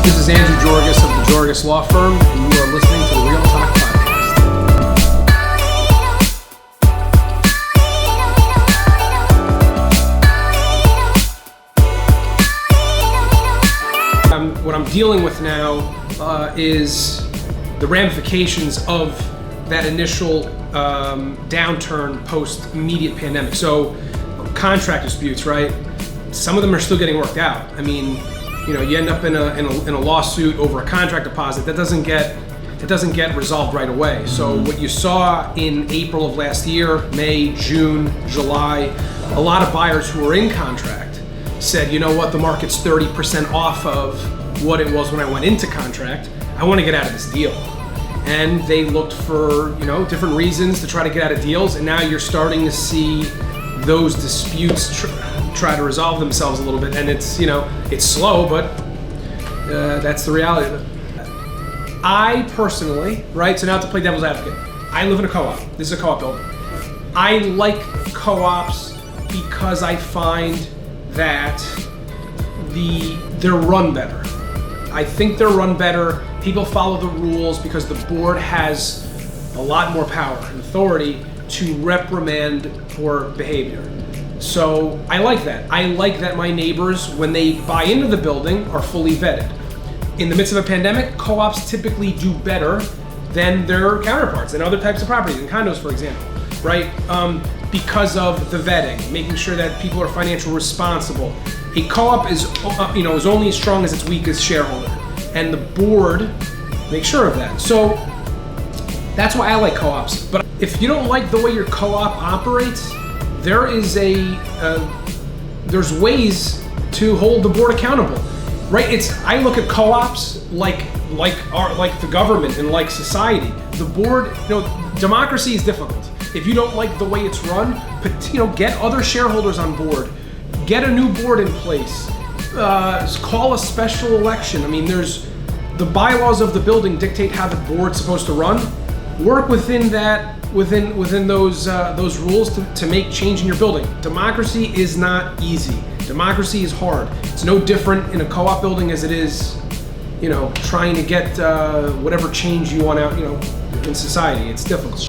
This is Andrew Jorges of the Jorges Law Firm, and you are listening to the Real Talk Podcast. What I'm dealing with now is the ramifications of that initial downturn post-immediate pandemic. So contract disputes, right? Some of them are still getting worked out. I mean, you end up in a lawsuit over a contract deposit that doesn't get resolved right away. So what you saw in April of last year, May, June, July, a lot of buyers who were in contract said, you know what, the market's 30% off of what it was when I went into contract. I want to get out of this deal. And they looked for, different reasons to try to get out of deals, and now you're starting to see those disputes try to resolve themselves a little bit, and it's slow, but that's the reality of it. I personally, right, so now to play devil's advocate, I live in a co-op. This is a co-op building. I like co-ops because I find that they're run better. I think they're run better. People follow the rules because the board has a lot more power and authority to reprimand poor behavior. So I like that. I like that my neighbors, when they buy into the building, are fully vetted. In the midst of a pandemic, co-ops typically do better than their counterparts in other types of properties, in condos, for example, right? Because of the vetting, making sure that people are financially responsible. A co-op is only as strong as its weakest shareholder, and the board makes sure of that. So that's why I like co-ops. But if you don't like the way your co-op operates, there's ways to hold the board accountable, right? I look at co-ops like the government and like society. The board, democracy is difficult. If you don't like the way it's run, get other shareholders on board, get a new board in place, call a special election. I mean, the bylaws of the building dictate how the board's supposed to run. Work within those rules to make change in your building. Democracy is not easy. Democracy is hard. It's no different in a co-op building as it is, trying to get whatever change you want out, in society. It's difficult.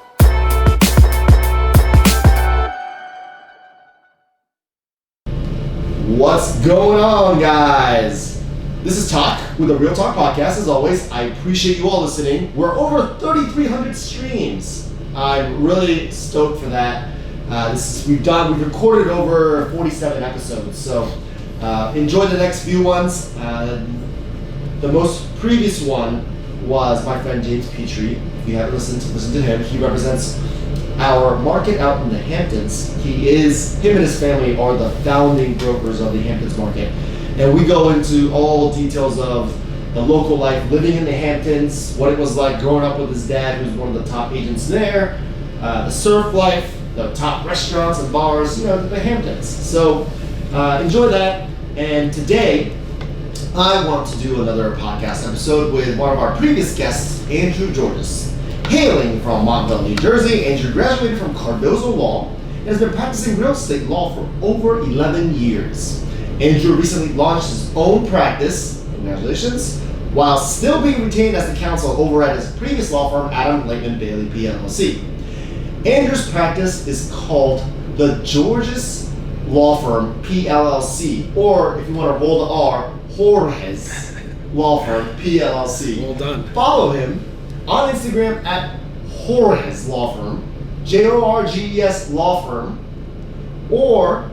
What's going on, guys? This is Talk with the Real Talk Podcast. As always, I appreciate you all listening. We're over 3,300 streams. I'm really stoked for that. We've recorded over 47 episodes, so enjoy the next few ones. The most previous one was my friend James Petrie. If you haven't listened to him, he represents our market out in the Hamptons. Him and his family are the founding brokers of the Hamptons market. And we go into all details of the local life, living in the Hamptons, what it was like growing up with his dad, who's one of the top agents there, the surf life, the top restaurants and bars, the Hamptons. So enjoy that. And today, I want to do another podcast episode with one of our previous guests, Andrew Jorges. Hailing from Montville, New Jersey, Andrew graduated from Cardozo Law and has been practicing real estate law for over 11 years. Andrew recently launched his own practice, congratulations, while still being retained as the counsel over at his previous law firm, Adam Lakeman Bailey PLLC. Andrew's practice is called the Jorges Law Firm PLLC, or if you want to roll the R, Jorges Law Firm PLLC. Well done. Follow him on Instagram at Jorges Law Firm, Jorges Law Firm, or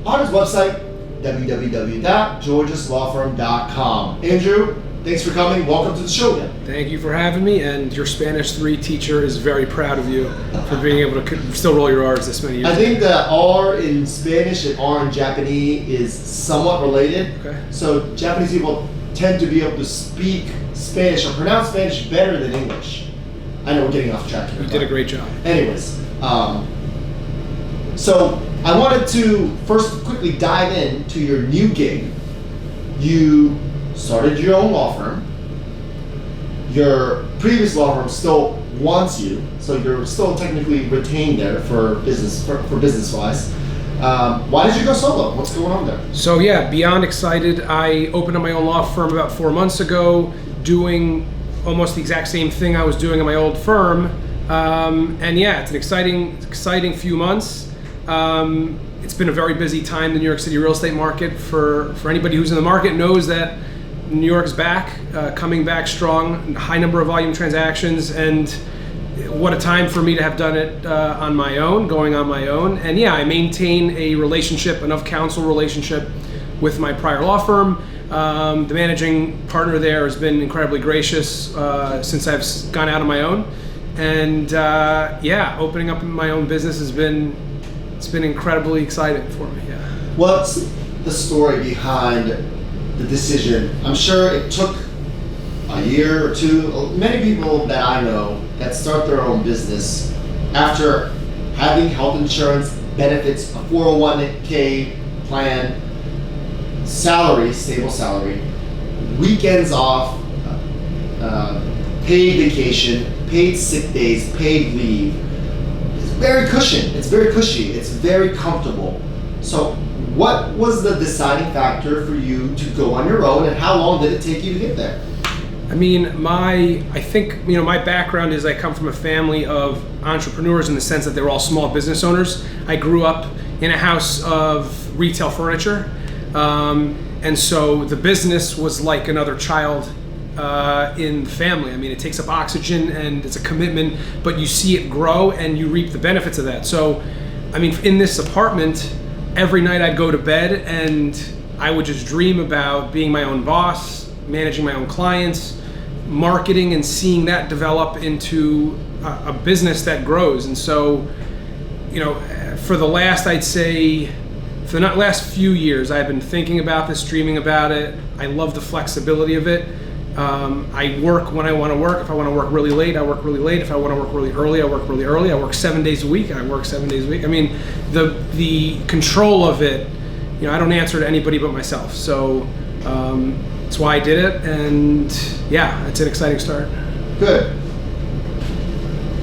on his website, www.jorgeslawfirm.com. Andrew, thanks for coming. Welcome to the show again. Thank you for having me, and your Spanish 3 teacher is very proud of you for being able to still roll your R's this many years. I think the R in Spanish and R in Japanese is somewhat related. Okay. So Japanese people tend to be able to speak Spanish or pronounce Spanish better than English. I know we're getting off track here. You did a great job. Anyways, so I wanted to first quickly dive into your new gig. You started your own law firm. Your previous law firm still wants you, so you're still technically retained there for business wise. Why did you go solo? What's going on there? So yeah, beyond excited. I opened up my own law firm about 4 months ago, doing almost the exact same thing I was doing in my old firm. And yeah, it's an exciting few months. It's been a very busy time in the New York City real estate market. For anybody who's in the market knows that New York's back, coming back strong, high number of volume transactions, and what a time for me to have done it on my own, going on my own. And yeah, I maintain a relationship, an of-counsel relationship with my prior law firm. The managing partner there has been incredibly gracious since I've gone out on my own. And yeah, opening up my own business it's been incredibly exciting for me, yeah. What's the story behind the decision? I'm sure it took a year or two. Many people that I know that start their own business after having health insurance, benefits, a 401k plan, salary, stable salary, weekends off, paid vacation, paid sick days, paid leave. It's very cushy, it's very comfortable. So what was the deciding factor for you to go on your own, and how long did it take you to get there? I mean, my background is I come from a family of entrepreneurs in the sense that they were all small business owners. I grew up in a house of retail furniture, and so the business was like another child in the family. I mean, it takes up oxygen and it's a commitment, but you see it grow and you reap the benefits of that. So, I mean, in this apartment, every night I'd go to bed and I would just dream about being my own boss, managing my own clients, marketing, and seeing that develop into a business that grows. And so, you know, for the last few years, I've been thinking about this, dreaming about it. I love the flexibility of it. I work when I want to work. If I want to work really late, I work really late. If I want to work really early, I work really early. I work 7 days a week. I work 7 days a week. I mean, the control of it, you know, I don't answer to anybody but myself. So that's why I did it, and yeah, it's an exciting start. Good.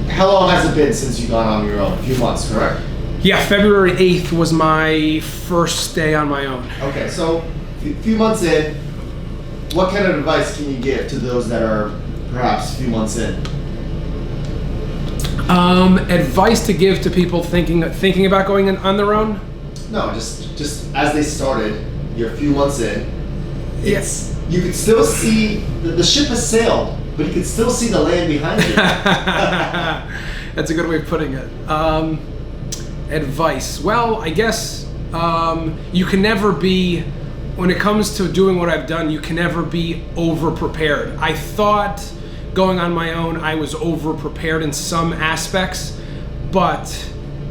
How long has it been since you've gone on your own? A few months, correct? Yeah, February 8th was my first day on my own. Okay, so a few months in, what kind of advice can you give to those that are perhaps a few months in? Advice to give to people thinking about going on their own? No, just as they started, you're a few months in. Yes. You could still see the ship has sailed, but you could still see the land behind you. That's a good way of putting it. Advice. Well, I guess you can never be, when it comes to doing what I've done, you can never be over-prepared. I thought going on my own, I was over-prepared in some aspects, but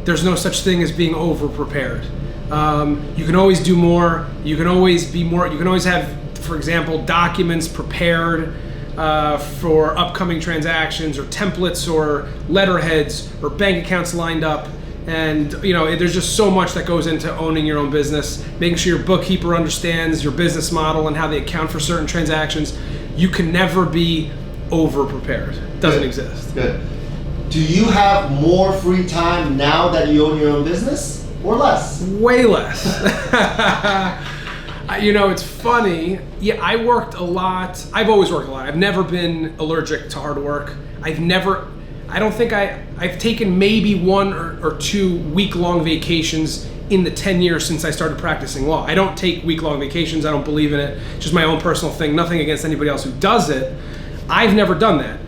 there's no such thing as being over-prepared. You can always do more. You can always be more. You can always have, for example, documents prepared for upcoming transactions, or templates, or letterheads, or bank accounts lined up. And you know, there's just so much that goes into owning your own business, making sure your bookkeeper understands your business model and how they account for certain transactions. You can never be over-prepared. It doesn't exist. Good. Do you have more free time now that you own your own business, or less? Way less. You know, it's funny. Yeah, I worked a lot. I've always worked a lot. I've never been allergic to hard work. I've taken maybe 1 or 2 week-long vacations in the 10 years since I started practicing law. I don't take week-long vacations. I don't believe in it. It's just my own personal thing. Nothing against anybody else who does it. I've never done that.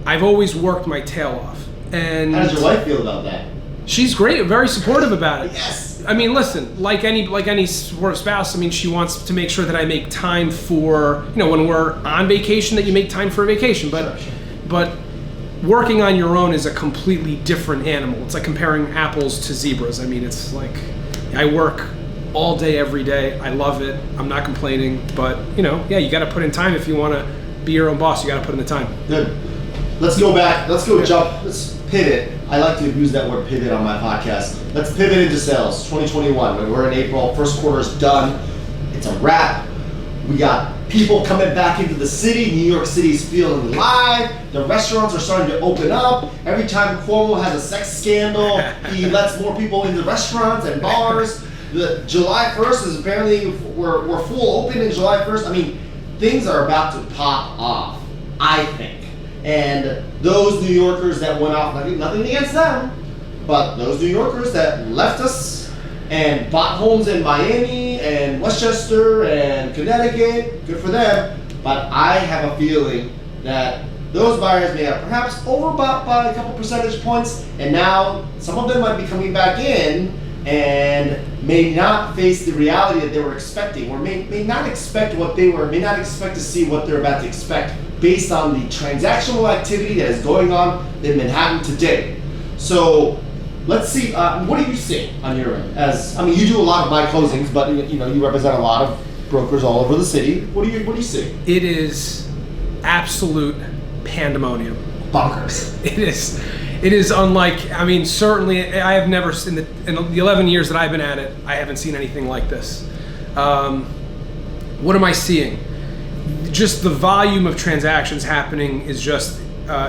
I've always worked my tail off. And how does your wife feel about that? She's great, very supportive about it. Yes. I mean, listen, like any sort of spouse, I mean, she wants to make sure that I make time for, you know, when we're on vacation, that you make time for a vacation. But Sure. But working on your own is a completely different animal. It's like comparing apples to zebras. I mean, it's like, I work all day, every day. I love it. I'm not complaining. But, you know, yeah, you got to put in time if you want to be your own boss. You got to put in the time. Good. Let's go back. Let's pivot. I like to use that word pivot on my podcast. Let's pivot into sales. 2021. We're in April. First quarter is done. It's a wrap. We got people coming back into the city. New York City's feeling live. The restaurants are starting to open up. Every time Cuomo has a sex scandal, he lets more people into restaurants and bars. the July 1st is apparently, we're full open in July 1st. I mean, things are about to pop off, I think. And those New Yorkers that went off, nothing against them, but those New Yorkers that left us and bought homes in Miami and Westchester and Connecticut, good for them. But I have a feeling that those buyers may have perhaps overbought by a couple percentage points, and now some of them might be coming back in and may not face the reality that they were expecting, or may not expect what they were, may not expect to see what they're about to expect based on the transactional activity that is going on in Manhattan today. So let's see, what do you see on your end? You do a lot of buy closings, but you represent a lot of brokers all over the city. What do you see? It is absolute pandemonium. Bonkers. It is unlike, certainly I have never, in the 11 years that I've been at it, I haven't seen anything like this. What am I seeing? Just the volume of transactions happening is just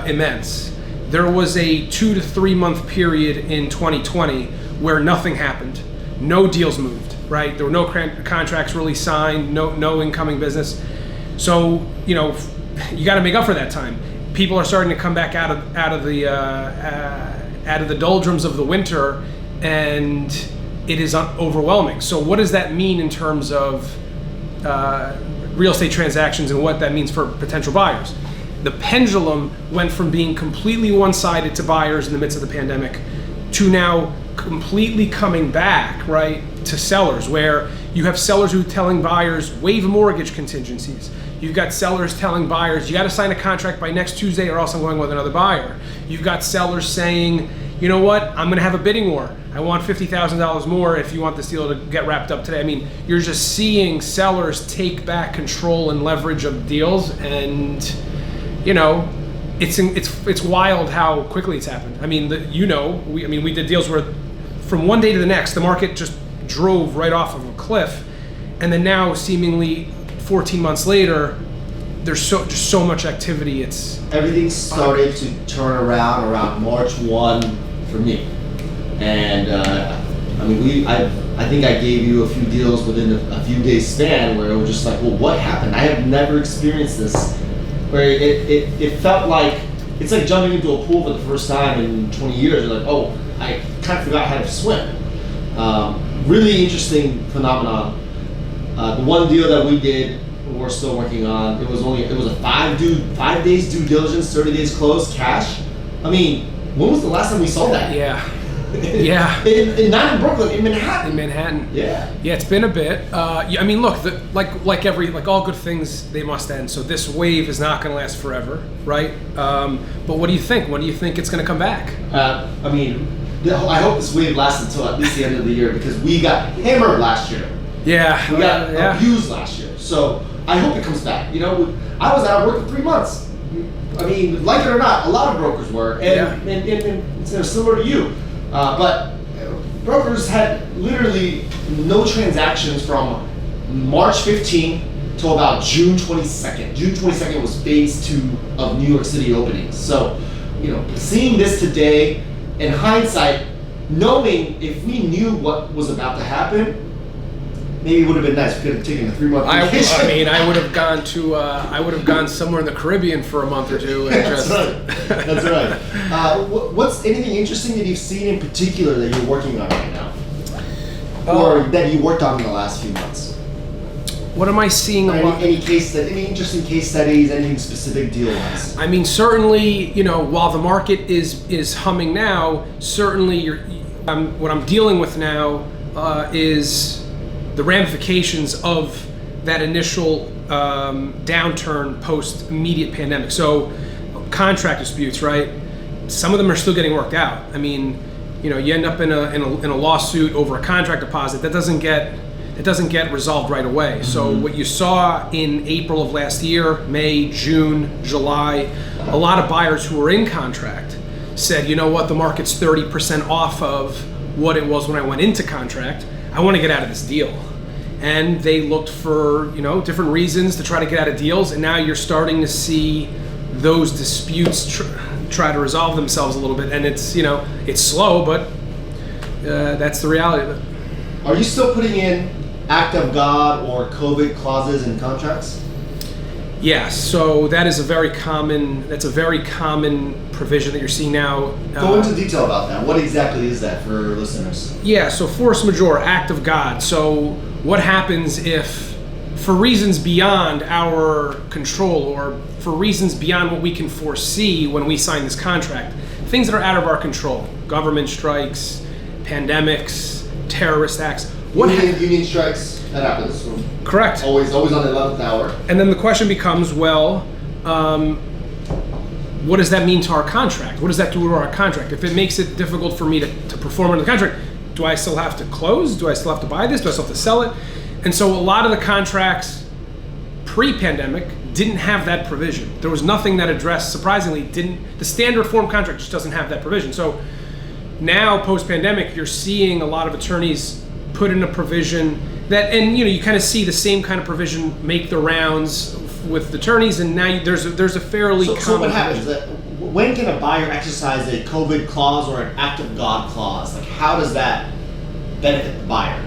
immense. There was a 2 to 3 month period in 2020 where nothing happened. No deals moved, right? There were no contracts really signed, no incoming business. So, you got to make up for that time. People are starting to come back out of the doldrums of the winter, and it is overwhelming. So what does that mean in terms of real estate transactions and what that means for potential buyers? The pendulum went from being completely one-sided to buyers in the midst of the pandemic to now completely coming back, right, to sellers, where you have sellers who are telling buyers waive mortgage contingencies. You've got sellers telling buyers, you got to sign a contract by next Tuesday or else I'm going with another buyer. You've got sellers saying, you know what, I'm going to have a bidding war. I want $50,000 more if you want this deal to get wrapped up today. You're just seeing sellers take back control and leverage of deals, and it's wild how quickly it's happened. We did deals where from one day to the next, the market just drove right off of a cliff, and then now seemingly 14 months later, there's just so much activity. Everything started to turn around March 1 for me, and I think I gave you a few deals within a few days span where it was just like, well, what happened? I have never experienced this, where it felt like it's like jumping into a pool for the first time in 20 years. You're like, oh, I kind of forgot how to swim. Really interesting phenomenon. The one deal that we did, we're still working on, it was a 5 days due diligence, 30 days close, cash. When was the last time we saw that? Yeah. Not in Brooklyn, in Manhattan. In Manhattan. Yeah. Yeah, it's been a bit. Look, like all good things, they must end. So this wave is not going to last forever, right? But what do you think? When do you think it's going to come back? I hope this wave lasts until at least the end of the year, because we got hammered last year. Yeah. We got abused last year. So I hope it comes back. I was out of work for 3 months. Like it or not, a lot of brokers were, and it's similar to you. But brokers had literally no transactions from March 15th till about June 22nd. June 22nd was phase 2 of New York City openings. So, seeing this today, in hindsight, knowing if we knew what was about to happen, maybe it would have been nice. We could have taken a 3-month vacation. I would have gone somewhere in the Caribbean for a month or two. And That's right. That's right. What's anything interesting that you've seen in particular that you're working on right now, or that you worked on in the last few months? What am I seeing? Any interesting case studies? Anything specific deal-wise? Certainly, while the market is humming now, certainly what I'm dealing with now is the ramifications of that initial downturn post immediate pandemic. So contract disputes, right? Some of them are still getting worked out. You end up in a lawsuit over a contract deposit that doesn't get resolved right away. Mm-hmm. So what you saw in April of last year, May, June, July, a lot of buyers who were in contract said, you know what, the market's 30% off of what it was when I went into contract. I want to get out of this deal. And they looked for, different reasons to try to get out of deals. And now you're starting to see those disputes try to resolve themselves a little bit. And it's slow, but that's the reality of it. Are you still putting in act of God or COVID clauses in contracts? Yes, so that is a very common provision that you're seeing now. Go into detail about that. What exactly is that for listeners? Yeah, so force majeure, act of God. So what happens if, for reasons beyond our control or for reasons beyond what we can foresee when we sign this contract, things that are out of our control, government strikes, pandemics, terrorist acts. Union strikes, that happens. Correct. Always on the 11th hour. And then the question becomes, well, what does that mean to our contract? What does that do to our contract? If it makes it difficult for me to perform under the contract, do I still have to close? Do I still have to buy this? Do I still have to sell it? And so a lot of the contracts pre-pandemic didn't have that provision. There was nothing that addressed, surprisingly, the standard form contract just doesn't have that provision. So now, post-pandemic, you're seeing a lot of attorneys put in a provision that, and you kind of see the same kind of provision make the rounds with attorneys, and now there's a fairly common. So what happens? When can a buyer exercise a COVID clause or an act of God clause? Like, how does that benefit the buyer?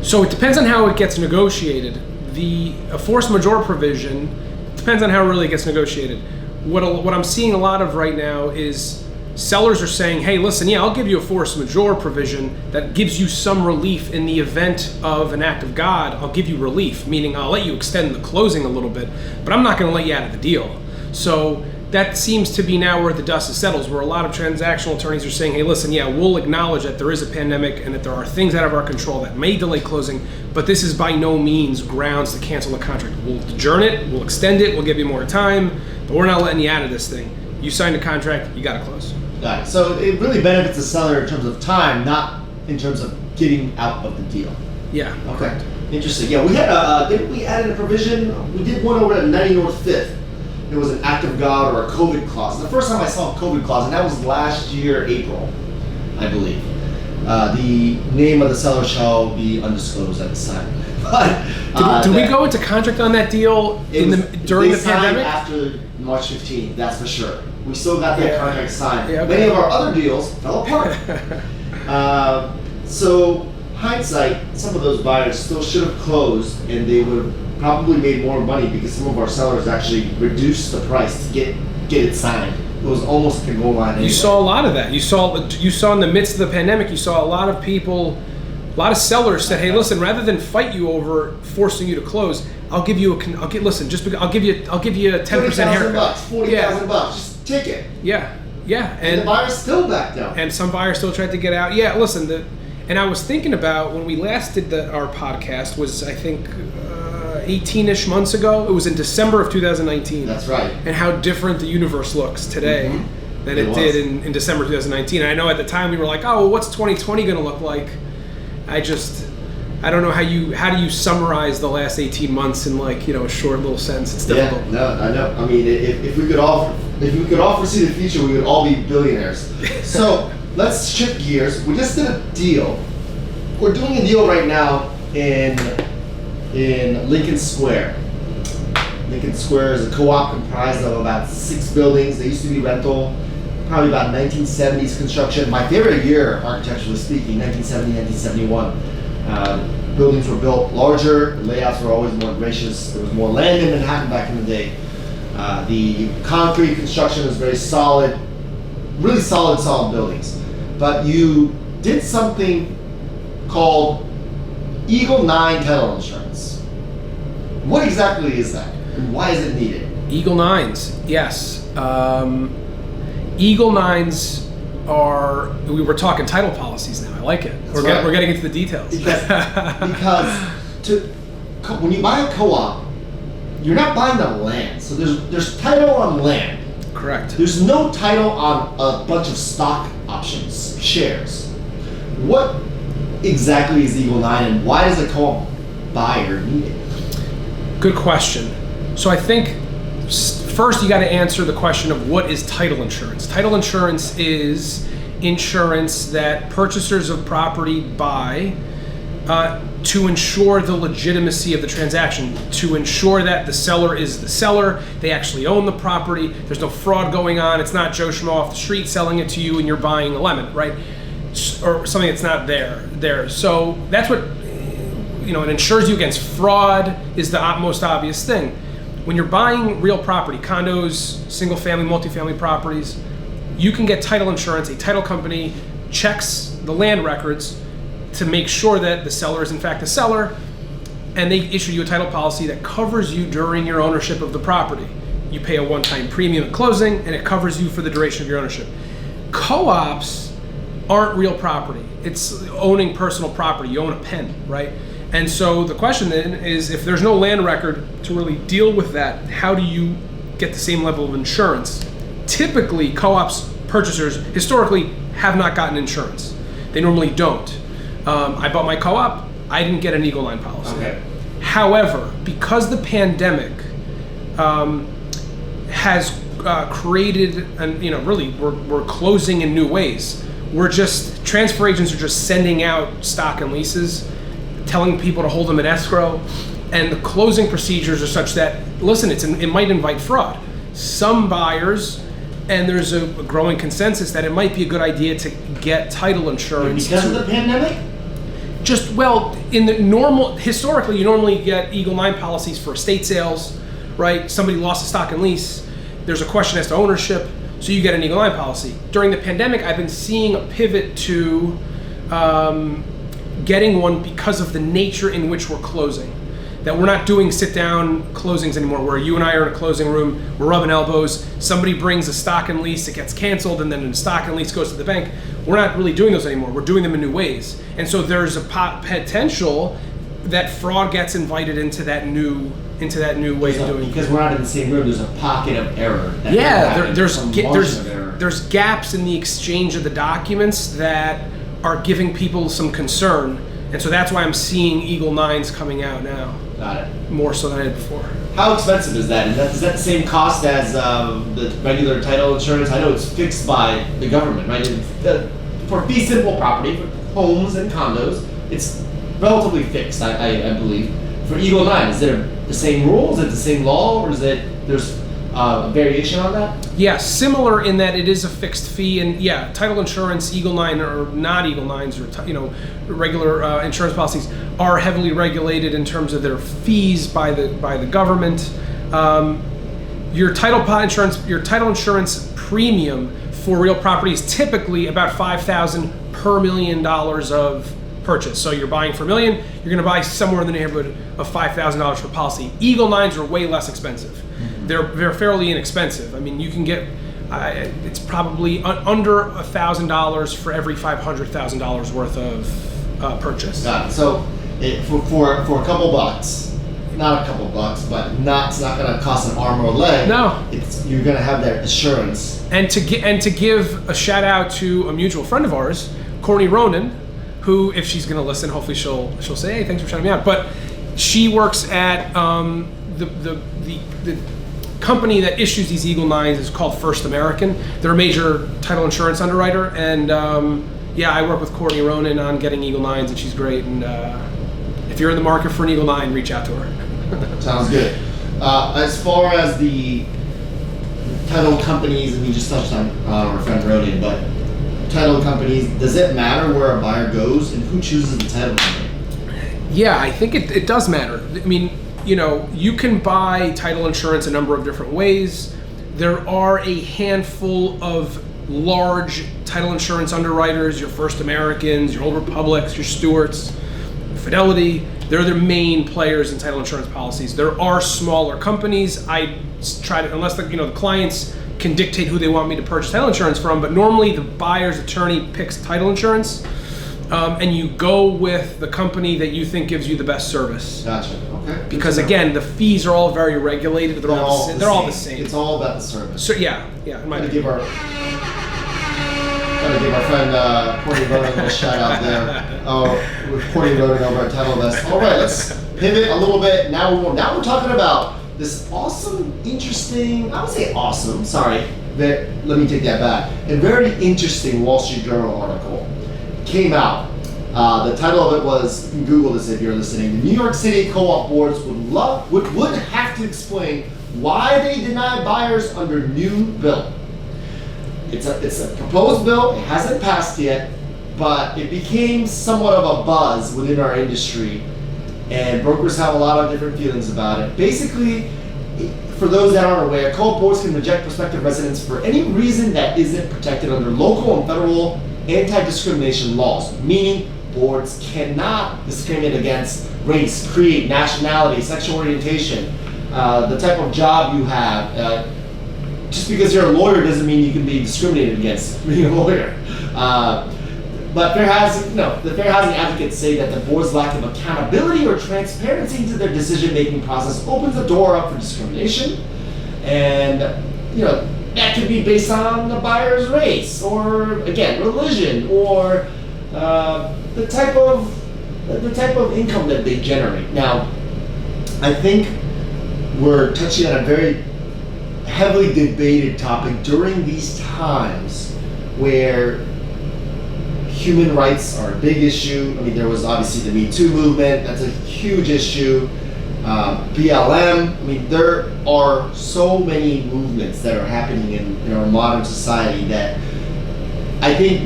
So it depends on how it gets negotiated. A force majeure provision depends on how it really gets negotiated. What I'm seeing a lot of right now is sellers are saying, hey, listen, I'll give you a force majeure provision that gives you some relief in the event of an act of God. I'll give you relief, meaning I'll let you extend the closing a little bit, but I'm not going to let you out of the deal. So that seems to be now where the dust settles, where a lot of transactional attorneys are saying, hey, listen, we'll acknowledge that there is a pandemic and that there are things out of our control that may delay closing, but this is by no means grounds to cancel the contract. We'll adjourn it, we'll extend it, we'll give you more time, but we're not letting you out of this thing. You signed a contract, you got to close. Got it. So it really benefits the seller in terms of time, not in terms of getting out of the deal. Yeah. Okay. Interesting. Yeah, we had didn't we add in a provision? We did one over at 90 North 5th. It was an act of God or a COVID clause. The first time I saw a COVID clause, and that was last year, April, I believe. The name of the seller shall be undisclosed at this time. But did we go into contract on that deal during the pandemic? After March 15th, that's for sure. We still got that contract signed. Yeah, okay. Many of our other deals fell apart. So hindsight, some of those buyers still should have closed, and they would have probably made more money because some of our sellers actually reduced the price to get it signed. It was almost a goal line. You saw a lot of that. You saw in the midst of the pandemic, you saw a lot of people, a lot of sellers said, "Hey, listen, rather than fight you over forcing you to close, I'll give you a 10% haircut. $40,000, just take it." Yeah, and the buyers still backed out. And some buyers still tried to get out. Yeah, listen, and I was thinking about when we last did our podcast was I think 18-ish months ago. It was in December of 2019. That's right. And how different the universe looks today than it did in December 2019. And I know at the time we were like, oh, well, what's 2020 going to look like? I don't know how do you summarize the last 18 months in a short little sentence. It's difficult. Yeah, no, I know. I mean, if we could all foresee the future, we would all be billionaires. So let's shift gears. We just did a deal. We're doing a deal right now in Lincoln Square. Lincoln Square is a co-op comprised of about 6 buildings. They used to be rental, probably about 1970s construction. My favorite year, architecturally speaking, 1970, 1971. Buildings were built larger, the layouts were always more gracious. There was more land in Manhattan back in the day. The concrete construction was very solid, really solid buildings. But you did something called Eagle 9 title insurance. What exactly is that, and why is it needed? Eagle 9s, yes. Eagle 9s we were talking title policies now. I like it. We're getting into the details. Because when you buy a co-op, you're not buying the land. So there's title on land. Correct. There's no title on a bunch of stock options, shares. What exactly is Eagle 9 and why does a co-op buyer need it? Good question. So I think first you got to answer the question of what is title insurance. Title insurance is insurance that purchasers of property buy to ensure the legitimacy of the transaction, to ensure that the seller is the seller, they actually own the property, there's no fraud going on, it's not Joe Schmo off the street selling it to you and you're buying a lemon, right? or something that's not there. So that's what, it insures you against fraud is the most obvious thing. When you're buying real property, condos, single family, multifamily properties, you can get title insurance. A title company checks the land records to make sure that the seller is in fact the seller, and they issue you a title policy that covers you during your ownership of the property. You pay a one-time premium at closing, and it covers you for the duration of your ownership. Co-ops aren't real property. It's owning personal property. You own a pen, right? And so the question then is, if there's no land record to really deal with that, how do you get the same level of insurance? Typically, co-ops purchasers historically have not gotten insurance. They normally don't. I bought my co-op, I didn't get an Eagle Line policy. Okay. However, because the pandemic has created, and really we're closing in new ways. Transfer agents are just sending out stock and leases, telling people to hold them in escrow, and the closing procedures are such that, listen, it might invite fraud. Some buyers, and there's a growing consensus that it might be a good idea to get title insurance. Because of the pandemic? Historically, you normally get Eagle Line policies for estate sales, right? Somebody lost a stock and lease. There's a question as to ownership, so you get an Eagle Line policy. During the pandemic, I've been seeing a pivot to getting one because of the nature in which we're closing. That we're not doing sit-down closings anymore, where you and I are in a closing room, we're rubbing elbows, somebody brings a stock and lease, it gets canceled, and then the stock and lease goes to the bank. We're not really doing those anymore. We're doing them in new ways. And so there's a potential that fraud gets invited into that new way of doing it. Because we're not in the same room, there's a pocket of error. There's gaps in the exchange of the documents that are giving people some concern. And so that's why I'm seeing Eagle 9s coming out now. Got it. More so than I did before. How expensive is that? Is that the same cost as the regular title insurance? I know it's fixed by the government, right? For fee simple property, for homes and condos, it's relatively fixed, I believe. For Eagle 9, is there the same rules? Is it the same law, or there's a variation on that? Yeah, similar in that it is a fixed fee, and yeah, title insurance, Eagle 9 or not Eagle 9s, or regular insurance policies are heavily regulated in terms of their fees by the government. Your title insurance premium for real property is typically about $5,000 per $1 million of purchase. So you're buying for $1 million, you're going to buy somewhere in the neighborhood of $5,000 per policy. Eagle 9s are way less expensive. Mm-hmm. They're fairly inexpensive. I mean, you can get it's probably under $1,000 for every $500,000 worth of purchase. Got it. So for a couple bucks, not a couple bucks, but it's not going to cost an arm or a leg. No, you're going to have that assurance. And to give a shout out to a mutual friend of ours, Courtney Ronan, who, if she's going to listen, hopefully she'll say, hey, thanks for shouting me out. But she works at the company that issues these Eagle 9s is called First American. They're a major title insurance underwriter, and I work with Courtney Ronan on getting Eagle 9s, and she's great. And if you're in the market for an Eagle 9, reach out to her. Sounds good. As far as the title companies, and you just touched on our friend Ronan, but title companies, does it matter where a buyer goes and who chooses the title company? Yeah, I think it does matter. I mean, you can buy title insurance a number of different ways. There are a handful of large title insurance underwriters, your First Americans, your Old Republics, your Stewarts, Fidelity. They're the main players in title insurance policies. There are smaller companies. I try to, unless the clients can dictate who they want me to purchase title insurance from, but normally the buyer's attorney picks title insurance, and you go with the company that you think gives you the best service. Gotcha. Okay. Because again, the fees are all very regulated. They're all the same. It's all about the service. So yeah. Gotta give our friend Courtney Ronan a little shout out there. With Courtney Ronan over at Title Invest. All right, let's pivot a little bit. Now we're talking about this awesome, interesting, I would say awesome, sorry, let me take that back. A very interesting Wall Street Journal article came out. The title of it was, you can Google this if you're listening, the New York City Co-op Boards would have to explain why they deny buyers under new bill. It's a proposed bill, it hasn't passed yet, but it became somewhat of a buzz within our industry, and brokers have a lot of different feelings about it. Basically, for those that aren't aware, Coop Boards can reject prospective residents for any reason that isn't protected under local and federal anti-discrimination laws, meaning boards cannot discriminate against race, creed, nationality, sexual orientation, the type of job you have. Just because you're a lawyer doesn't mean you can be discriminated against being a lawyer. But the fair housing advocates say that the board's lack of accountability or transparency into their decision-making process opens the door up for discrimination, and that could be based on the buyer's race, or again, religion, or the type of income that they generate. Now, I think we're touching on a very heavily debated topic during these times where human rights are a big issue. I mean, there was obviously the Me Too movement. That's a huge issue. BLM. I mean, there are so many movements that are happening in our modern society that I think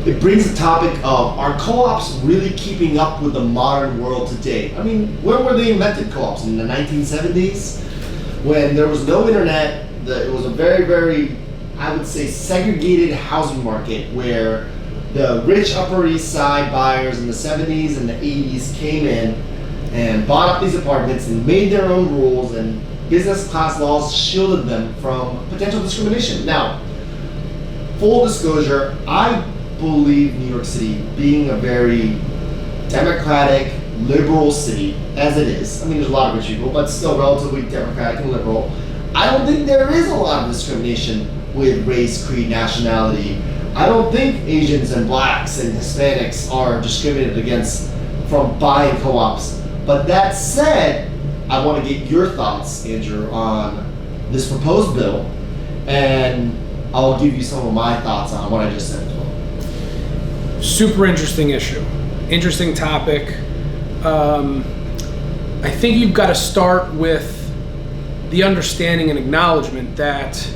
it brings the topic of, are co-ops really keeping up with the modern world today? I mean, where were they invented, co-ops? In the 1970s? When there was no internet, it was a very, very, I would say, segregated housing market where the rich Upper East Side buyers in the 70s and the 80s came in and bought up these apartments and made their own rules, and business class laws shielded them from potential discrimination. Now, full disclosure, I believe New York City, being a very democratic, liberal city, as it is. I mean, there's a lot of rich people, but still relatively democratic and liberal. I don't think there is a lot of discrimination with race, creed, nationality. I don't think Asians and blacks and Hispanics are discriminated against from buying co-ops. But that said, I want to get your thoughts, Andrew, on this proposed bill, and I'll give you some of my thoughts on what I just said as well. Super interesting issue. Interesting topic. I think you've got to start with the understanding and acknowledgement that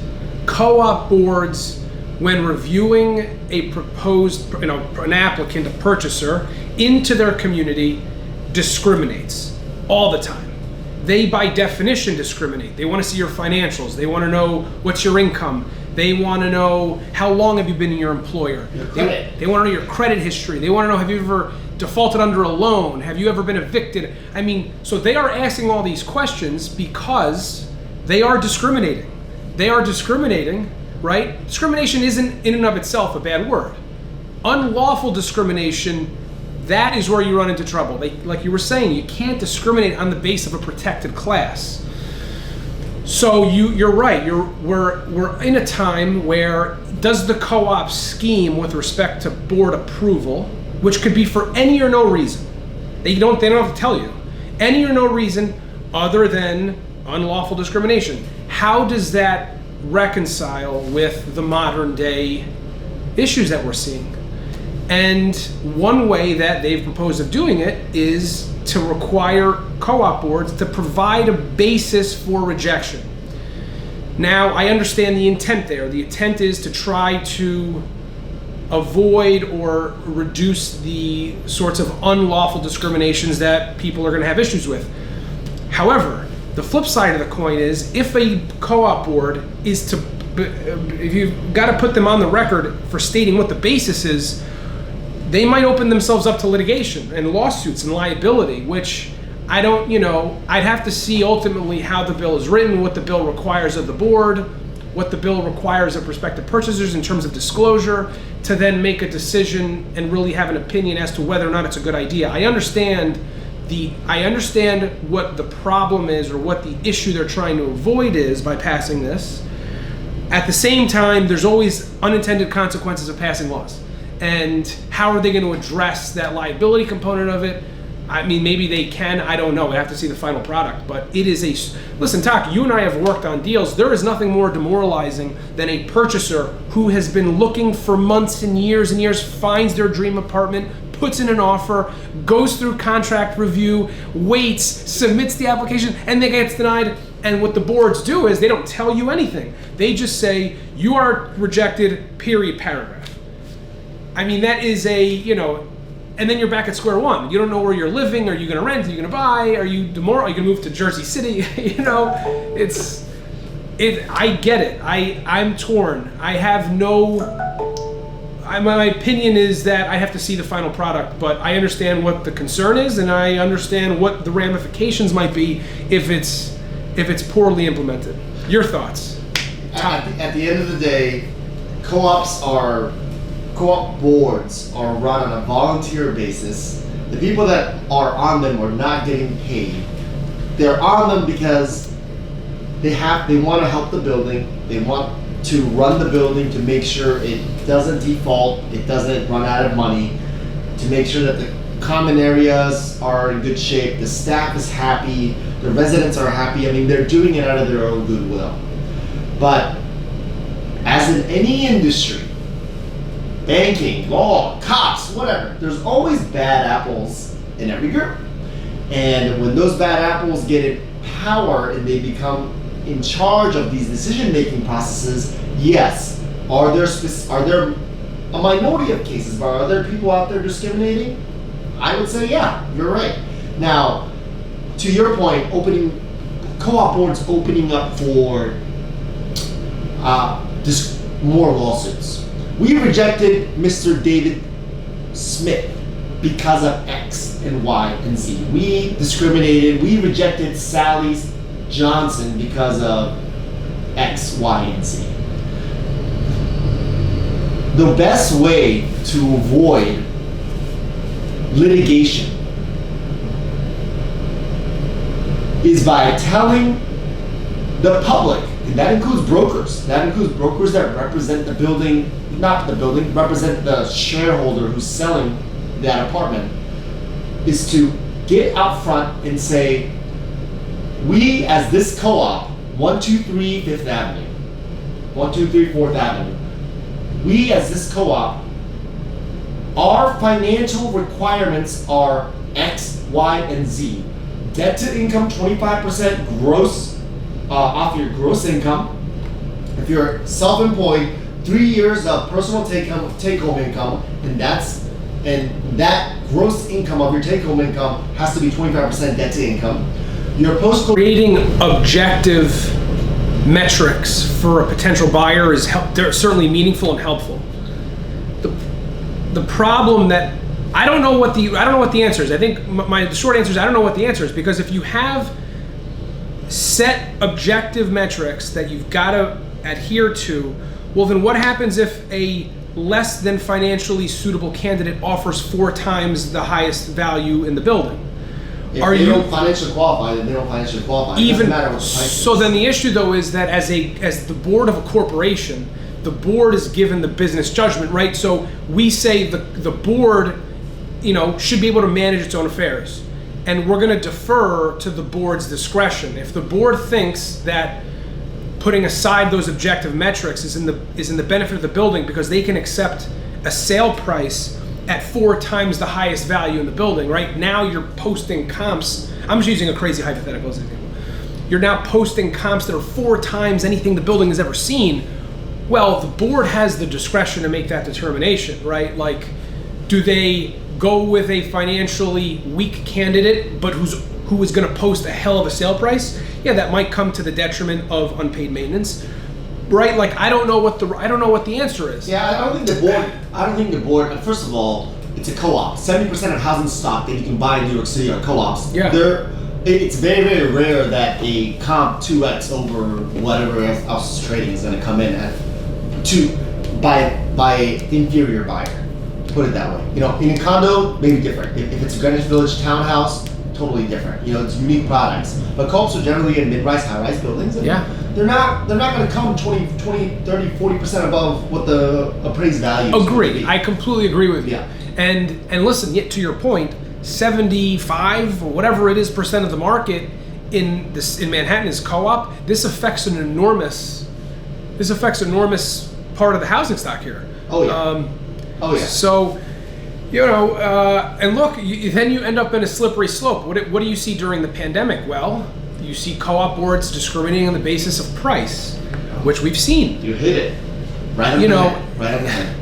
co-op boards, when reviewing a proposed, an applicant, a purchaser, into their community, discriminates all the time. They, by definition, discriminate. They want to see your financials. They want to know what's your income. They want to know how long have you been in your employer. They want to know your credit history. They want to know, have you ever defaulted under a loan? Have you ever been evicted? I mean, so they are asking all these questions because they are discriminating. They are discriminating, right? Discrimination isn't in and of itself a bad word. Unlawful discrimination, that is where you run into trouble. Like you were saying, you can't discriminate on the basis of a protected class. So you're right. We're in a time where does the co-op scheme with respect to board approval, which could be for any or no reason. They don't have to tell you. Any or no reason other than unlawful discrimination. How does that reconcile with the modern day issues that we're seeing? And one way that they've proposed of doing it is to require co-op boards to provide a basis for rejection. Now, I understand the intent there. The intent is to try to avoid or reduce the sorts of unlawful discriminations that people are going to have issues with. However, the flip side of the coin is if a co-op board is to, if you've got to put them on the record for stating what the basis is, they might open themselves up to litigation and lawsuits and liability, which I'd have to see ultimately how the bill is written, what the bill requires of the board, what the bill requires of prospective purchasers in terms of disclosure, to then make a decision and really have an opinion as to whether or not it's a good idea. I understand what the problem is or what the issue they're trying to avoid is by passing this. At the same time, there's always unintended consequences of passing laws. And how are they going to address that liability component of it? I mean, maybe they can, I don't know. We have to see the final product. But it is listen, Tak, you and I have worked on deals. There is nothing more demoralizing than a purchaser who has been looking for months and years, finds their dream apartment, puts in an offer, goes through contract review, waits, submits the application, and then gets denied. And what the boards do is they don't tell you anything. They just say, you are rejected, period, paragraph. I mean, that is and then you're back at square one. You don't know where you're living. Are you going to rent? Are you going to buy? Are you going to move to Jersey City? I get it. I'm torn. I have my opinion is that I have to see the final product, but I understand what the concern is, and I understand what the ramifications might be if it's poorly implemented. Your thoughts? At the end of the day, co-op boards are run on a volunteer basis. The people that are on them are not getting paid. They're on them because they want to help the building. They want to run the building to make sure it doesn't default, it doesn't run out of money, to make sure that the common areas are in good shape, the staff is happy, the residents are happy. I mean, they're doing it out of their own goodwill. But as in any industry, banking, law, cops, whatever, there's always bad apples in every group. And when those bad apples get in power and they become in charge of these decision-making processes, yes, are there a minority of cases, but are there people out there discriminating? I would say, yeah, you're right. Now, to your point, co-op boards opening up for more lawsuits. We rejected Mr. David Smith because of X and Y and Z. We discriminated. We rejected Sally Johnson because of X, Y, and Z. The best way to avoid litigation is by telling the public, and that includes brokers. That includes brokers that represent the building, not the building, represent the shareholder who's selling that apartment, is to get out front and say, we as this co-op, 123 Fifth Avenue, 123 Fourth Avenue, we as this co-op, our financial requirements are X, Y, and Z. Debt to income, 25% gross, off your gross income. If you're self-employed, 3 years of personal take-home income, and that gross income of your take-home income has to be 25% debt to income. Your creating objective metrics for a potential buyer they're certainly meaningful and helpful. The problem that I don't know what the answer is. I think the short answer is I don't know what the answer is, because if you have set objective metrics that you've got to adhere to, well then what happens if a less than financially suitable candidate offers 4 times the highest value in the building? If they don't financially qualify, then they don't financially qualify. It doesn't matter what the price is. So then the issue though is that as the board of a corporation, the board is given the business judgment, right? So we say the board, should be able to manage its own affairs, and we're going to defer to the board's discretion. If the board thinks that putting aside those objective metrics is in the benefit of the building because they can accept a sale price at 4 times the highest value in the building, right? Now you're posting comps. I'm just using a crazy hypothetical as an example. You're now posting comps that are 4 times anything the building has ever seen. Well, the board has the discretion to make that determination, right? Like, do they go with a financially weak candidate, but who is going to post a hell of a sale price? Yeah, that might come to the detriment of unpaid maintenance, right? Like, I don't know what the answer is. Yeah, I don't think the board. First of all, it's a co-op. 70% of housing stock that you can buy in New York City are co-ops. Yeah. It's very, very rare that a comp 2x over whatever else is trading is going to come in by inferior buyer. Put it that way. In a condo, maybe different. If it's a Greenwich Village townhouse, totally different. It's unique products. But co-ops are generally in mid-rise, high-rise buildings. And yeah. They're not going to come 20, 30, 40% above what the appraised value is. Agree. I completely agree with you. Yeah. And listen, yet to your point, 75 or whatever it is percent of the market in Manhattan is co-op. This affects an enormous part of the housing stock here. Oh yeah. So, and look, then you end up in a slippery slope. What do you see during the pandemic? Well, you see co-op boards discriminating on the basis of price, which we've seen. You hit it. Right on the head.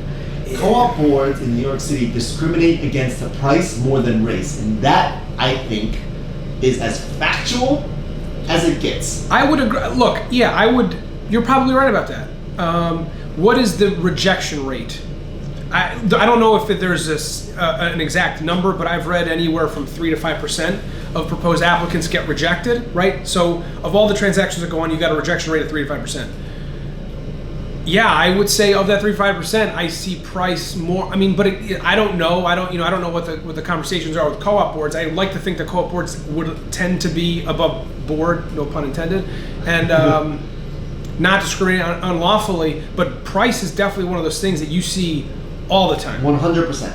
co-op boards in New York City discriminate against the price more than race, and that, I think, is as factual as it gets. I would agree. Look, yeah, I would. You're probably right about that. What is the rejection rate? I don't know if there's an exact number, but I've read anywhere from 3 to 5% of proposed applicants get rejected, right? So of all the transactions that go on, you got a rejection rate of 3 to 5%. Yeah, I would say of that 3 to 5%, I see price more. I mean, but I don't know. I don't know what the conversations are with co-op boards. I like to think that co-op boards would tend to be above board, no pun intended, and not discriminate unlawfully. But price is definitely one of those things that you see all the time. 100%.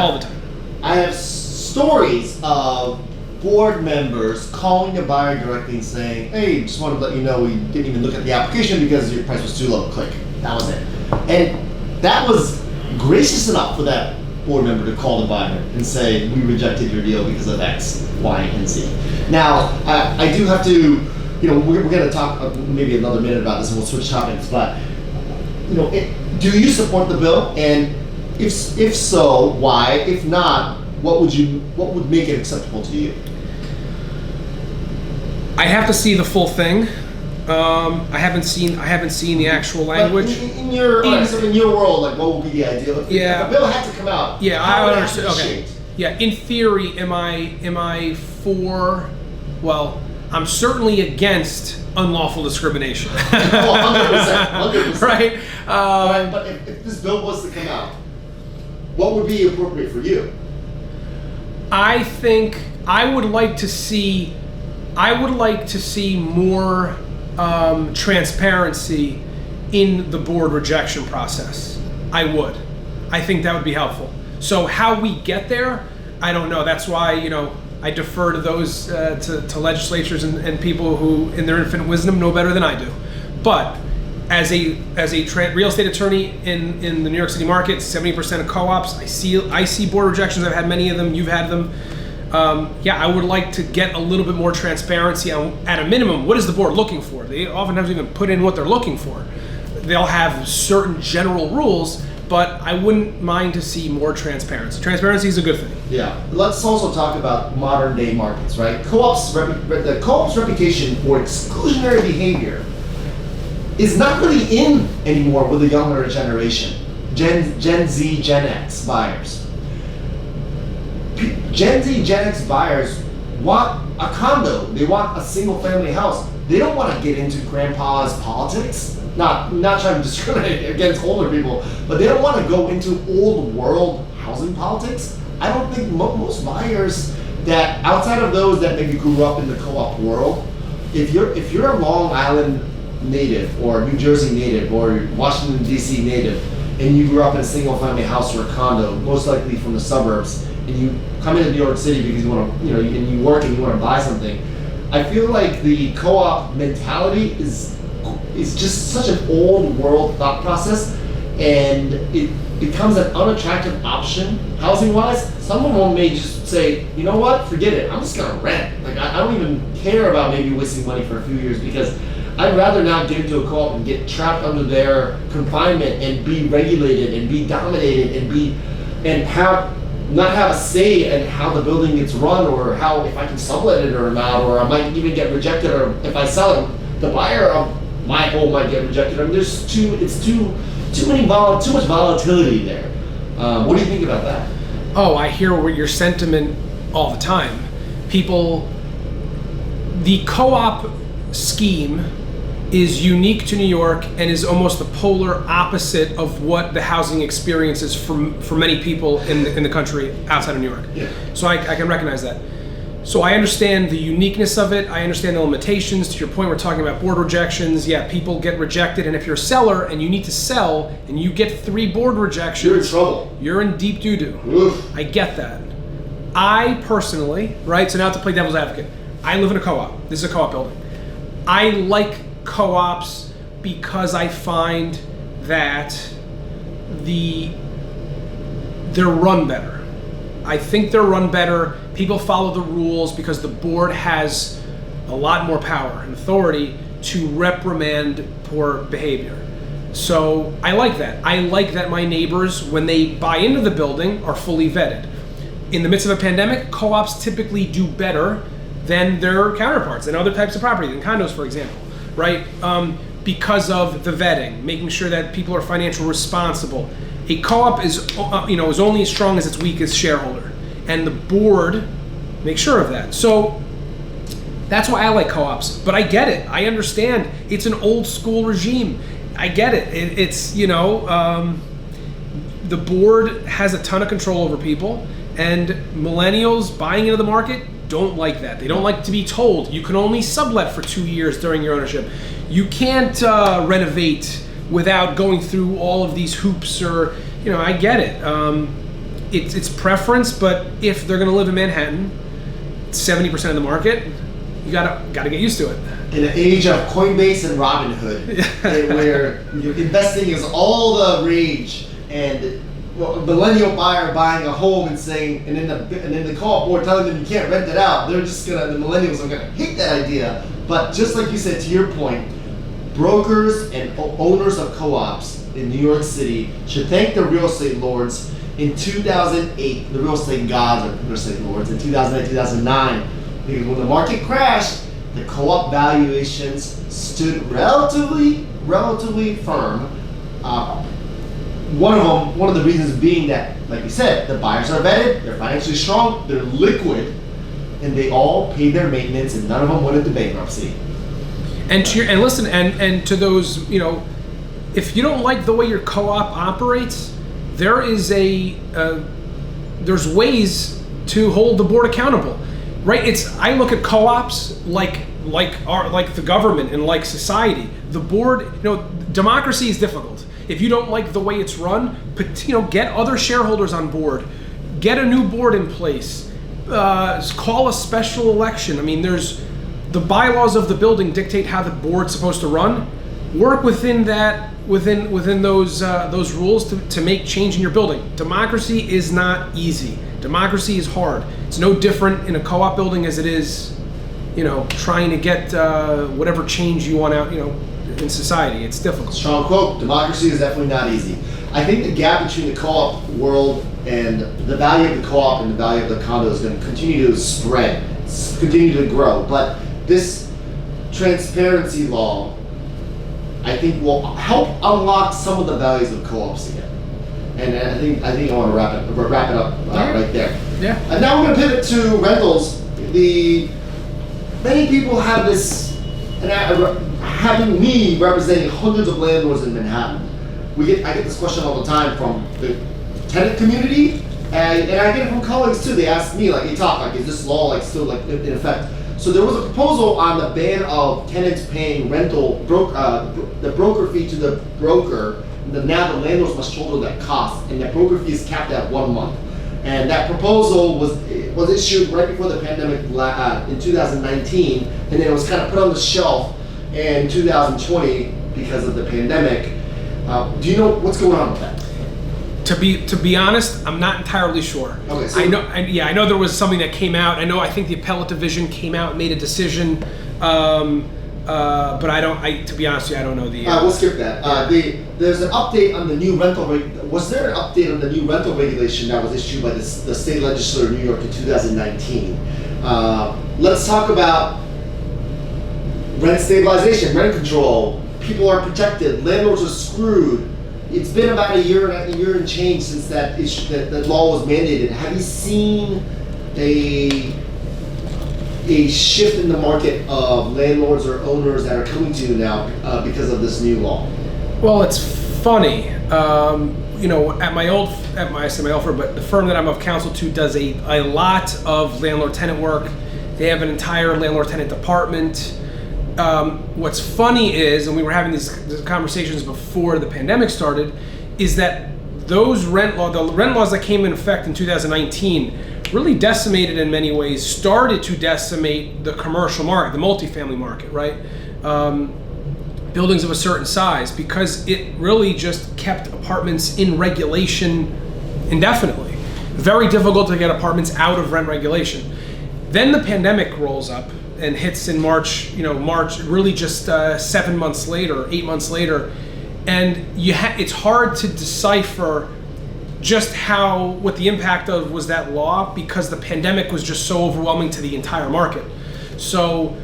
All the time. I have stories of board members calling the buyer directly and saying, "Hey, just wanted to let you know we didn't even look at the application because your price was too low. Click." That was it. And that was gracious enough for that board member to call the buyer and say, "We rejected your deal because of X, Y, and Z." Now, I do have to, we're going to talk maybe another minute about this and we'll switch topics, but, do you support the bill? And if so, why? If not, what would make it acceptable to you? I have to see the full thing. I haven't seen the actual language. In your world, like, what would be the ideal? If the bill had to come out. Yeah, I understand. Okay. Yeah, in theory, am I for? Well, I'm certainly against unlawful discrimination. 100%. Right. But if this bill was to come out, what would be appropriate for you? I think I would like to see more transparency in the board rejection process. I would. I think that would be helpful. So how we get there, I don't know. That's why, I defer to those to legislatures and people who, in their infinite wisdom, know better than I do. But as a real estate attorney in the New York City market, 70% of co-ops, I see board rejections. I've had many of them. You've had them. I would like to get a little bit more transparency on, at a minimum, what is the board looking for? They often haven't even put in what they're looking for. They'll have certain general rules, but I wouldn't mind to see more transparency. Transparency is a good thing. Yeah. Let's also talk about modern day markets, right? The co-op's reputation for exclusionary behavior is not really in anymore with the younger generation, Gen Z, Gen X buyers. Gen Z, Gen X buyers want a condo. They want a single family house. They don't want to get into grandpa's politics. Not trying to discriminate against older people, but they don't want to go into old world housing politics. I don't think most buyers that, outside of those that maybe grew up in the co-op world, if you're a Long Island native or New Jersey native or Washington DC native, and you grew up in a single family house or a condo, most likely from the suburbs, and you come into New York City because you want to, and you work and you want to buy something, I feel like the co-op mentality is just such an old world thought process, and it becomes an unattractive option housing wise. Some of them may just say, you know what, forget it, I'm just gonna rent. Like I don't even care about maybe wasting money for a few years, because I'd rather not get into a co-op and get trapped under their confinement and be regulated and be dominated and not have a say in how the building gets run, or how, if I can sublet it or not, or I might even get rejected, or if I sell it, the buyer of my home might get rejected. I mean, there's too much volatility there. What do you think about that? Oh, I hear your sentiment all the time. The co-op scheme is unique to New York and is almost the polar opposite of what the housing experience is for many people in the country outside of New York. Yeah. So I can recognize that. So I understand the uniqueness of it. I understand the limitations. To your point, we're talking about board rejections. Yeah, people get rejected, and if you're a seller and you need to sell and you get 3 board rejections, you're in trouble. You're in deep doo-doo. Oof. I get that. I personally, right, so now to play devil's advocate, I live in a co-op. This is a co-op building. I like co-ops because I find that they're run better. I think they're run better. People follow the rules because the board has a lot more power and authority to reprimand poor behavior. So I like that. I like that my neighbors, when they buy into the building, are fully vetted. In the midst of a pandemic, co-ops typically do better than their counterparts in other types of property, in condos, for example, right? Because of the vetting, making sure that people are financially responsible. A co-op is, is only as strong as its weakest shareholder, and the board makes sure of that. So that's why I like co-ops. But I get it. I understand. It's an old school regime. I get it. It's the board has a ton of control over people, and millennials buying into the market don't like that. They don't like to be told you can only sublet for 2 years during your ownership. You can't renovate without going through all of these hoops, or I get it. It's preference, but if they're going to live in Manhattan, 70% of the market, you gotta get used to it. In an age of Coinbase and Robinhood, where investing is all the rage, and millennial buyer buying a home and saying, and then the co-op board telling them you can't rent it out, the millennials are gonna hate that idea. But just like you said, to your point, brokers and owners of co-ops in New York City should thank the real estate lords in 2008, the real estate gods or real estate lords in 2008, 2009, because when the market crashed, the co-op valuations stood relatively firm. One of the reasons being that, like you said, the buyers are vetted, they're financially strong, they're liquid, and they all paid their maintenance, and none of them went into bankruptcy. And to those, if you don't like the way your co-op operates, there's ways to hold the board accountable, right? I look at co-ops like the government and like society. The board, democracy is difficult. If you don't like the way it's run, get other shareholders on board, get a new board in place, call a special election. I mean, there's the bylaws of the building dictate how the board's supposed to run. Work within those rules to make change in your building. Democracy is not easy. Democracy is hard. It's no different in a co-op building as it is, trying to get whatever change you want out, in society. It's difficult. Strong quote. Democracy is definitely not easy. I think the gap between the co-op world and the value of the co-op and the value of the condo is going to continue to spread, continue to grow. But this transparency law, I think, will help unlock some of the values of co-ops again. And I think I want to wrap it up right there. Yeah. And now we're going to pivot to rentals. Many people have this, and having me representing hundreds of landlords in Manhattan, I get this question all the time from the tenant community, and I get it from colleagues too. They ask me, like, hey, Talk, is this law still in effect? So there was a proposal on the ban of tenants paying the broker fee to the broker. Now the landlords must shoulder that cost, and that broker fee is capped at 1 month. And that proposal was issued right before the pandemic in 2019, and then it was kind of put on the shelf in 2020 because of the pandemic. Do you know what's going on with that? To be honest, I'm not entirely sure. Okay, so I know there was something that came out. I think the appellate division came out and made a decision. But to be honest with you, I don't know the. We'll skip that. There's an update on the new rental. Was there an update on the new rental regulation that was issued by the state legislature of New York in 2019? Let's talk about rent stabilization, rent control. People are protected. Landlords are screwed. It's been about a year and change since that law was mandated. Have you seen a shift in the market of landlords or owners that are coming to you now because of this new law? Well, it's funny. At my old firm, but the firm that I'm of counsel to does a lot of landlord-tenant work. They have an entire landlord-tenant department. What's funny is, and we were having these conversations before the pandemic started, is that the rent laws that came in effect in 2019 really decimated in many ways, started to decimate the commercial market, the multifamily market, right? Buildings of a certain size, because it really just kept apartments in regulation indefinitely. Very difficult to get apartments out of rent regulation. Then the pandemic rolls up and hits in March, really just 7 months later, 8 months later, and it's hard to decipher just what the impact of was that law, because the pandemic was just so overwhelming to the entire market. So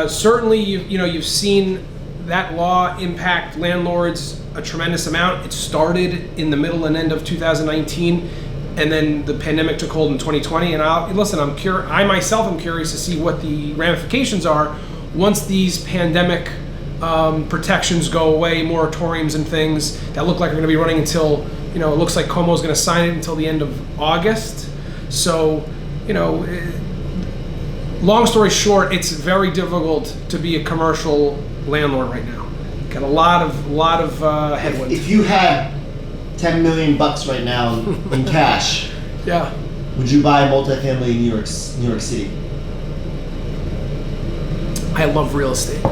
certainly you've seen that law impact landlords a tremendous amount. It started in the middle and end of 2019, and then the pandemic took hold in 2020. And I myself am curious to see what the ramifications are once these pandemic protections go away, moratoriums and things that look like are going to be running until, it looks like Cuomo's going to sign it until the end of August. So, long story short, it's very difficult to be a commercial landlord right now. Got a lot of headwinds. If you had $10 million right now in cash, yeah, would you buy a multifamily in New York City? I love real estate.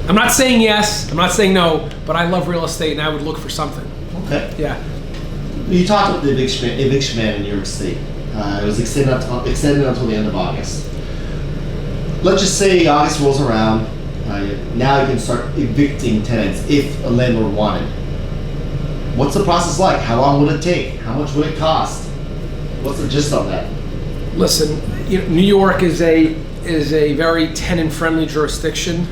I'm not saying yes, I'm not saying no, but I love real estate, and I would look for something. Okay. Yeah. You talked about the eviction ban in New York State. It was extended until the end of August. Let's just say August rolls around. Now you can start evicting tenants if a landlord wanted. What's the process like? How long would it take? How much would it cost? What's the gist of that? Listen, New York is a very tenant-friendly jurisdiction.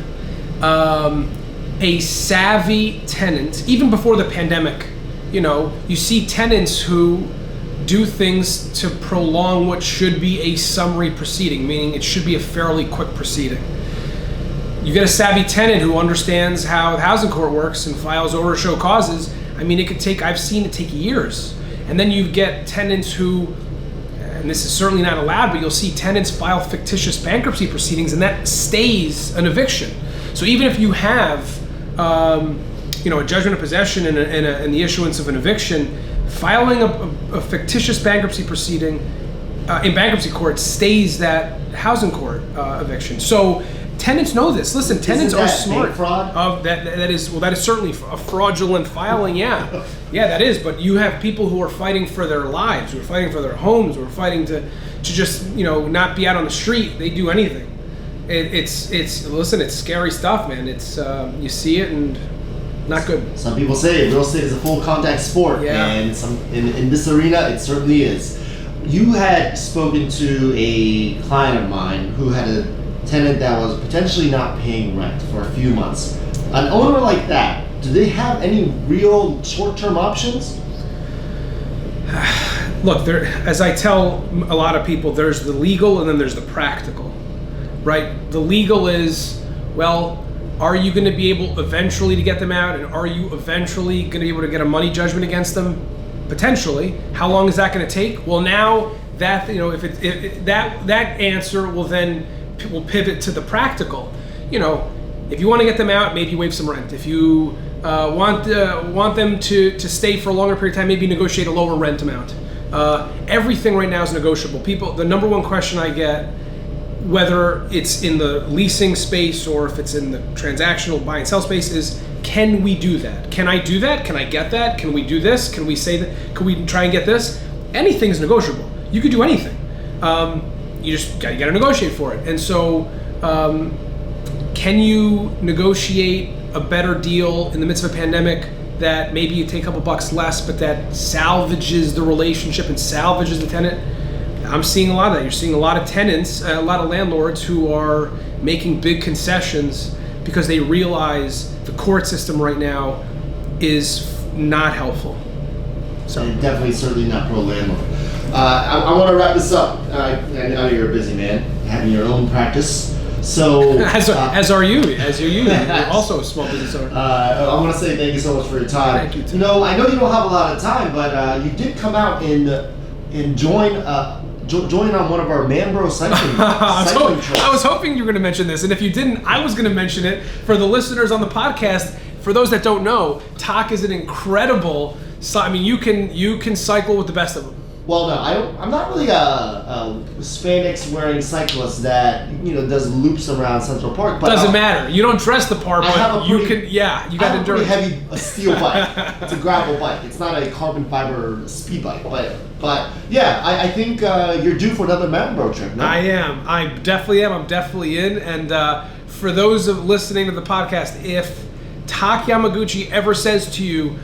A savvy tenant, even before the pandemic, you see tenants who do things to prolong what should be a summary proceeding, meaning it should be a fairly quick proceeding. You get a savvy tenant who understands how the housing court works and files order to show causes. I've seen it take years. And then you get tenants who, and this is certainly not allowed, but you'll see tenants file fictitious bankruptcy proceedings, and that stays an eviction. So even if you have, a judgment of possession and the issuance of an eviction, filing a fictitious bankruptcy proceeding in bankruptcy court stays that housing court eviction. So tenants know this. Listen, tenants are smart. Bank fraud? That is certainly a fraudulent filing. Yeah, that is. But you have people who are fighting for their lives, who are fighting for their homes, who are fighting to just not be out on the street. They do anything. It's scary stuff, man. It's you see it and not good. Some people say real estate is a full contact sport, and in this arena, it certainly is. You had spoken to a client of mine who had a tenant that was potentially not paying rent for a few months. An owner like that, do they have any real short-term options? Look, as I tell a lot of people, there's the legal and then there's the practical, right? The legal is, well, are you going to be able eventually to get them out, and are you eventually going to be able to get a money judgment against them? Potentially. How long is that going to take? Well, now that that answer will pivot to the practical. If you want to get them out, maybe waive some rent. If you want them to stay for a longer period of time, maybe negotiate a lower rent amount. Everything right now is negotiable. The number one question I get, whether it's in the leasing space or if it's in the transactional buy and sell space, is, can we do that? Can I do that? Can I get that? Can we do this? Can we say that? Can we try and get this? Anything is negotiable. You could do anything. You got to negotiate for it. And so, can you negotiate a better deal in the midst of a pandemic that maybe you take a couple bucks less, but that salvages the relationship and salvages the tenant? I'm seeing a lot of that. You're seeing a lot of tenants, a lot of landlords who are making big concessions because they realize the court system right now is not helpful. So and definitely, certainly not pro-landlord. I want to wrap this up. I know you're a busy man, having your own practice. So as are you. You're also a small business owner. I want to say thank you so much for your time. Thank you too. I know you don't have a lot of time, but you did come out and join on one of our Manbro cycling trips. I was hoping you were going to mention this, and if you didn't, I was going to mention it for the listeners on the podcast. For those that don't know, Tak is an incredible. You can cycle with the best of them. Well, no, I'm not really a spandex wearing cyclist that does loops around Central Park. But doesn't matter. You don't dress the part, but you can. Yeah, you got endurance. I have a pretty heavy steel bike. It's a gravel bike. It's not a carbon fiber speed bike, but yeah, I think you're due for another Manbro trip. No? I am. I definitely am. I'm definitely in. And for those of listening to the podcast, if Tak Yamaguchi ever says to you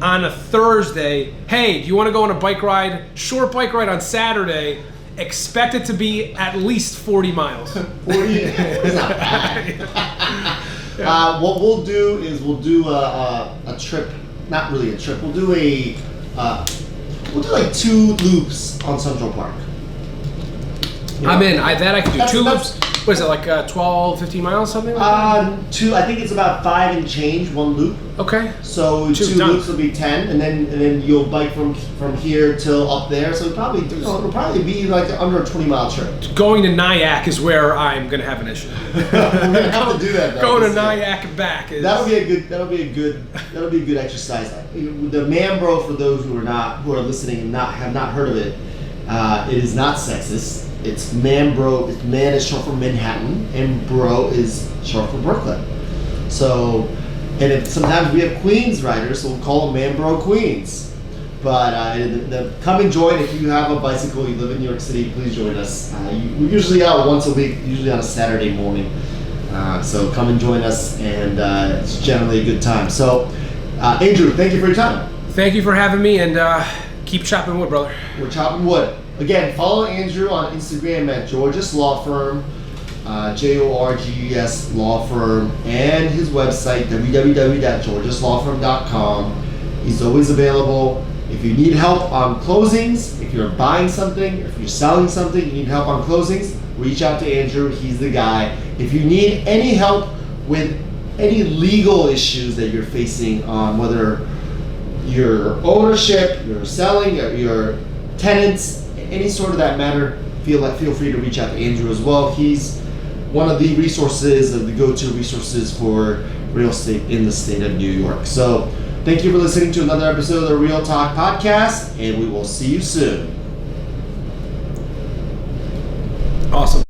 on a Thursday, hey, do you want to go on a bike ride, short bike ride on Saturday, expect it to be at least 40 miles. 40 is not bad. What we'll do is we'll do a trip, not really a trip, we'll do like 2 loops on Central Park. You know? I'm in. I could do That's- 2 that's- loops. What is it, like 12, 15 miles, something like that? 2, I think it's about 5 and change, 1 loop. Okay. So 2 done. loops will be 10, and then you'll bike from here till up there. So it'll probably be like under a 20-mile trip. Going to Nyack is where I'm going to have an issue. We're gonna have to do that. Though, Going to this year. Nyack and back is... That'll be a good exercise. The man bro, for those who are listening and have not heard of it, it is not sexist. It's man bro. Man is short for Manhattan, and bro is short for Brooklyn. So, and sometimes we have Queens riders, so we'll call them man bro Queens. But come and join if you have a bicycle. You live in New York City, please join us. We're usually out once a week, usually on a Saturday morning. So come and join us, and it's generally a good time. So, Andrew, thank you for your time. Thank you for having me, and keep chopping wood, brother. We're chopping wood. Again, follow Andrew on Instagram at Jorges Law Firm, Jorges Law Firm, and his website, www.jorgeslawfirm.com. He's always available. If you need help on closings, if you're buying something, if you're selling something, you need help on closings, reach out to Andrew. He's the guy. If you need any help with any legal issues that you're facing on whether your ownership, your selling, your tenants, any sort of that matter, feel free to reach out to Andrew as well. He's one of the go-to resources for real estate in the state of New York. So thank you for listening to another episode of the Real Talk Podcast, and we will see you soon. Awesome.